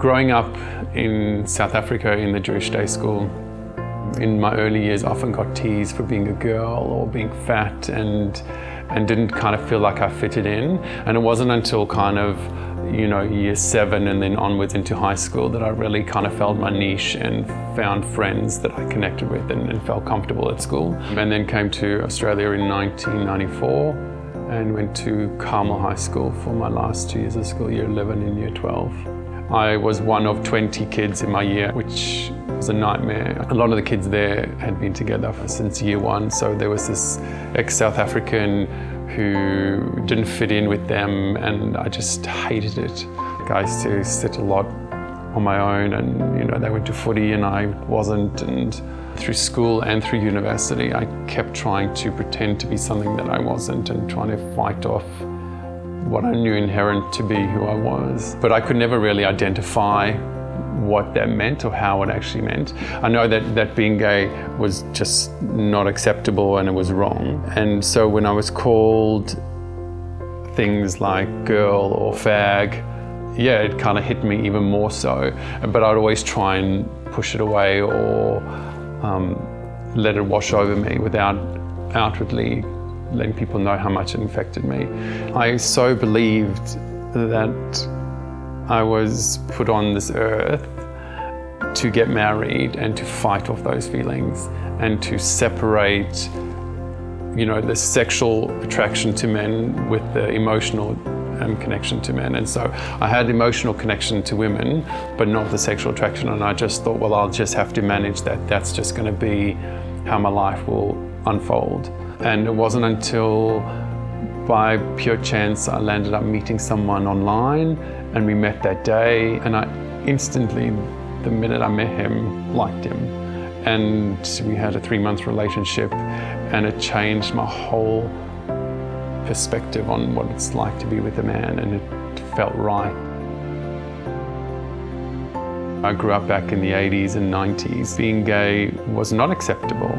Growing up in South Africa in the Jewish day school, in my early years often got teased for being a girl or being fat and didn't kind of feel like I fitted in. And it wasn't until kind of, year 7 and then onwards into high school that I really kind of felt my niche and found friends that I connected with and felt comfortable at school. And then came to Australia in 1994 and went to Carmel High School for my last 2 years of school, year 11 and year 12. I was one of 20 kids in my year, which was a nightmare. A lot of the kids there had been together since year 1, so there was this ex-South African who didn't fit in with them, and I just hated it. I used to sit a lot on my own, and they went to footy and I wasn't, and through school and through university I kept trying to pretend to be something that I wasn't and trying to fight off what I knew inherent to be who I was. But I could never really identify what that meant or how it actually meant. I know that being gay was just not acceptable and it was wrong. And so when I was called things like girl or fag, it kind of hit me even more so. But I'd always try and push it away or let it wash over me without outwardly letting people know how much it infected me. I so believed that I was put on this earth to get married and to fight off those feelings and to separate, the sexual attraction to men with the emotional connection to men. And so I had emotional connection to women, but not the sexual attraction. And I just thought, well, I'll just have to manage that. That's just going to be how my life will unfold. And it wasn't until by pure chance I landed up meeting someone online, and we met that day, and I instantly, the minute I met him, liked him. And we had a 3-month relationship, and it changed my whole perspective on what it's like to be with a man, and it felt right. I grew up back in the 80s and 90s. Being gay was not acceptable.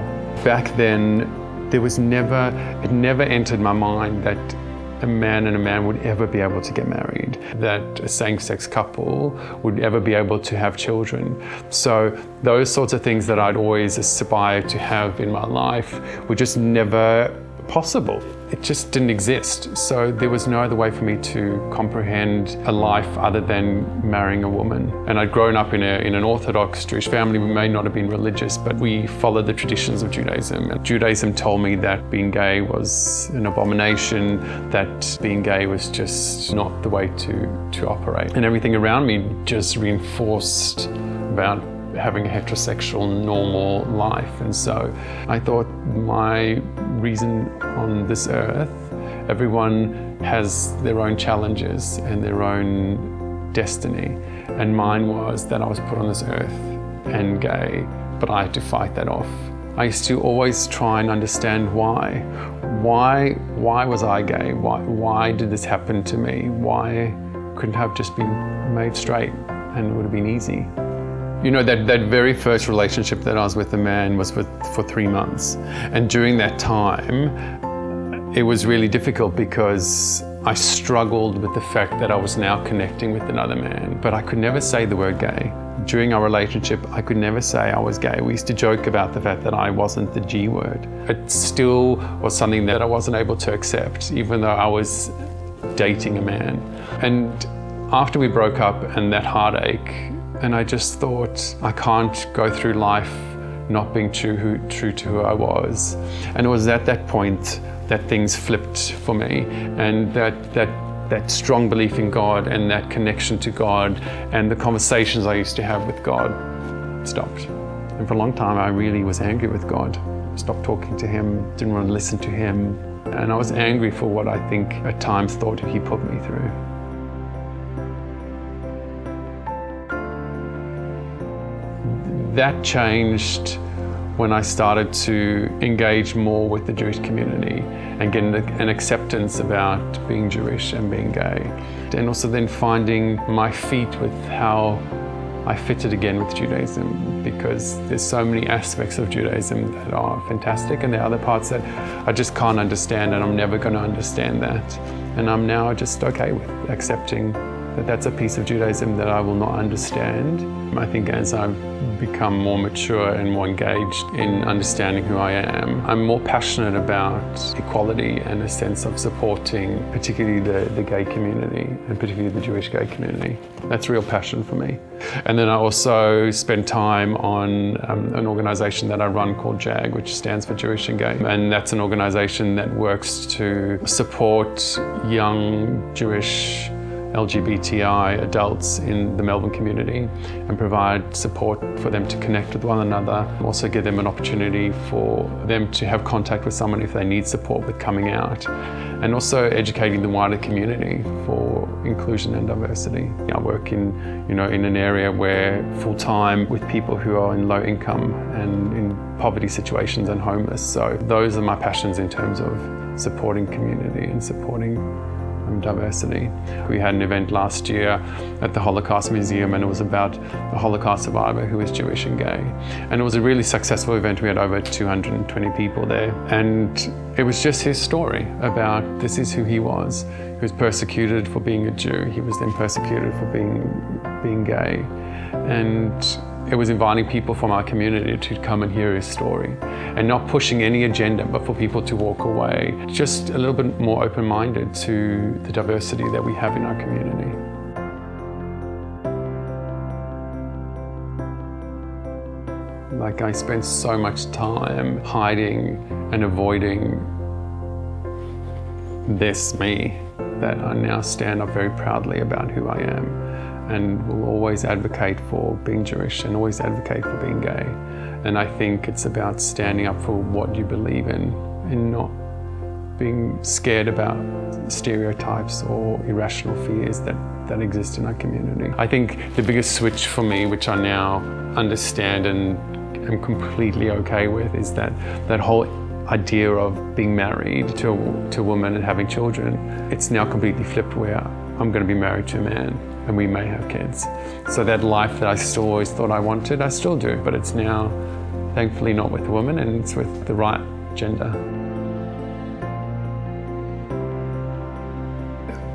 Back then, it never entered my mind that a man and a man would ever be able to get married, that a same-sex couple would ever be able to have children. So those sorts of things that I'd always aspired to have in my life were just never possible. It just didn't exist. So there was no other way for me to comprehend a life other than marrying a woman. And I'd grown up in an Orthodox Jewish family. We may not have been religious, but we followed the traditions of Judaism. And Judaism told me that being gay was an abomination, that being gay was just not the way to operate. And everything around me just reinforced about having a heterosexual, normal life. And so I thought, my reason on this earth, everyone has their own challenges and their own destiny. And mine was that I was put on this earth and gay, but I had to fight that off. I used to always try and understand why. Why was I gay? Why did this happen to me? Why couldn't I have just been made straight and it would have been easy? That very first relationship that I was with a man was for 3 months. And during that time, it was really difficult because I struggled with the fact that I was now connecting with another man, but I could never say the word gay. During our relationship, I could never say I was gay. We used to joke about the fact that I wasn't the G word. It still was something that I wasn't able to accept, even though I was dating a man. And after we broke up and that heartache, and I just thought, I can't go through life not being true to who I was. And it was at that point that things flipped for me, and that strong belief in God and that connection to God and the conversations I used to have with God stopped. And for a long time, I really was angry with God. Stopped talking to him, didn't want to listen to him. And I was angry for what I think at times thought he put me through. That changed when I started to engage more with the Jewish community and get an acceptance about being Jewish and being gay. And also then finding my feet with how I fitted again with Judaism, because there's so many aspects of Judaism that are fantastic, and there are other parts that I just can't understand, and I'm never going to understand that. And I'm now just okay with accepting that that's a piece of Judaism that I will not understand. I think as I've become more mature and more engaged in understanding who I am, I'm more passionate about equality and a sense of supporting particularly the gay community and particularly the Jewish gay community. That's real passion for me. And then I also spend time on an organisation that I run called JAG, which stands for Jewish and Gay. And that's an organisation that works to support young Jewish LGBTI adults in the Melbourne community and provide support for them to connect with one another. Also give them an opportunity for them to have contact with someone if they need support with coming out. And also educating the wider community for inclusion and diversity. I work in an area where full-time with people who are in low income and in poverty situations and homeless. So those are my passions in terms of supporting community and supporting diversity. We had an event last year at the Holocaust Museum, and it was about a Holocaust survivor who was Jewish and gay. And it was a really successful event. We had over 220 people there. And it was just his story about this is who he was. He was persecuted for being a Jew. He was then persecuted for being gay. And it was inviting people from our community to come and hear his story and not pushing any agenda, but for people to walk away just a little bit more open-minded to the diversity that we have in our community. Like, I spent so much time hiding and avoiding this me that I now stand up very proudly about who I am, and will always advocate for being Jewish and always advocate for being gay. And I think it's about standing up for what you believe in and not being scared about stereotypes or irrational fears that exist in our community. I think the biggest switch for me, which I now understand and am completely okay with, is that whole idea of being married to a woman and having children. It's now completely flipped, where I'm going to be married to a man and we may have kids. So that life that I still always thought I wanted, I still do, but it's now thankfully not with a woman, and it's with the right gender.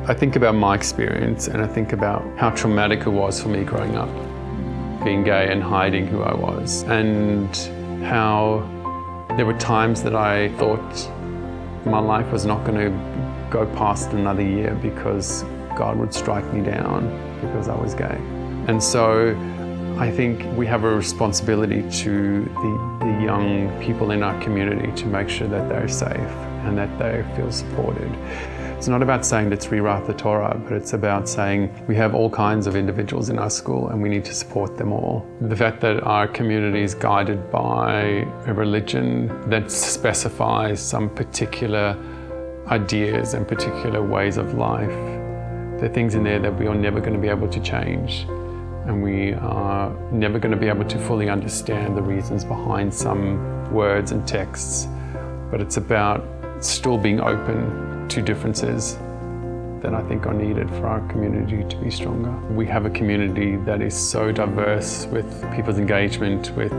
I think about my experience, and I think about how traumatic it was for me growing up, being gay and hiding who I was, and how there were times that I thought my life was not going to go past another year because God would strike me down because I was gay. And so I think we have a responsibility to the young people in our community to make sure that they're safe and that they feel supported. It's not about saying let's rewrite the Torah, but it's about saying we have all kinds of individuals in our school and we need to support them all. The fact that our community is guided by a religion that specifies some particular ideas and particular ways of life, there are things in there that we are never going to be able to change, and we are never going to be able to fully understand the reasons behind some words and texts, but it's about still being open to differences that I think are needed for our community to be stronger. We have a community that is so diverse with people's engagement with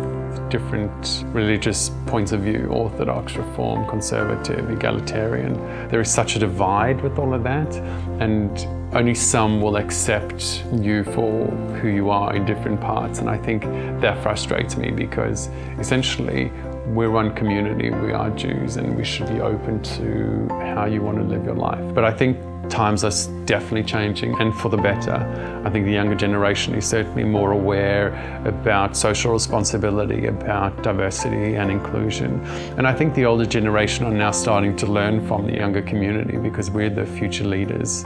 different religious points of view, Orthodox, Reform, Conservative, Egalitarian. There is such a divide with all of that, and only some will accept you for who you are in different parts. And I think that frustrates me, because essentially we're one community, we are Jews, and we should be open to how you want to live your life. But I think times are definitely changing, and for the better. I think the younger generation is certainly more aware about social responsibility, about diversity and inclusion. And I think the older generation are now starting to learn from the younger community, because we're the future leaders.